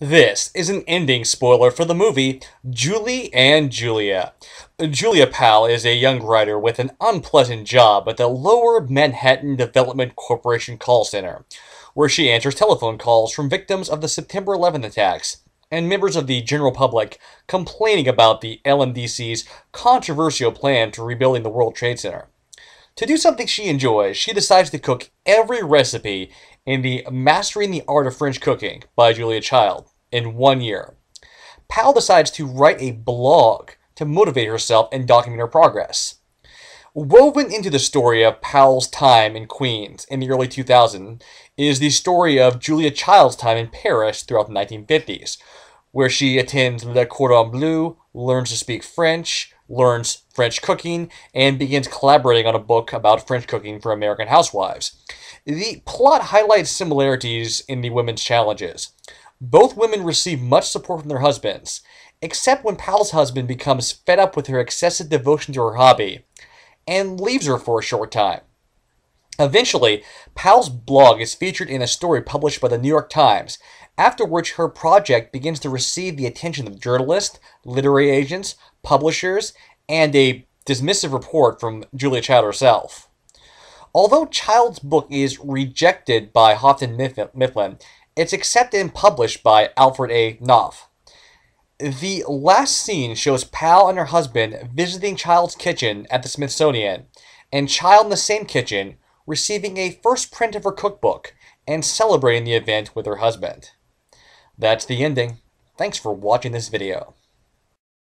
This is an ending spoiler for the movie Julie and Julia. Julia Powell is a young writer with an unpleasant job at the Lower Manhattan Development Corporation call center, where she answers telephone calls from victims of the September 11th attacks and members of the general public complaining about the LMDC's controversial plan to rebuilding the World Trade Center. To do something she enjoys, she decides to cook every recipe in the Mastering the Art of French Cooking by Julia Child in 1 year. Powell decides to write a blog to motivate herself and document her progress. Woven into the story of Powell's time in Queens in the early 2000s is the story of Julia Child's time in Paris throughout the 1950s, where she attends Le Cordon Bleu, learns to speak French, learns French cooking, and begins collaborating on a book about French cooking for American housewives. The plot highlights similarities in the women's challenges. Both women receive much support from their husbands, except when Powell's husband becomes fed up with her excessive devotion to her hobby and leaves her for a short time. Eventually, Powell's blog is featured in a story published by the New York Times, after which her project begins to receive the attention of journalists, literary agents, publishers, and a dismissive report from Julia Child herself. Although Child's book is rejected by Houghton Mifflin, it's accepted and published by Alfred A. Knopf. The last scene shows Powell and her husband visiting Child's kitchen at the Smithsonian, and Child in the same kitchen receiving a first print of her cookbook and celebrating the event with her husband. That's the ending. Thanks for watching this video.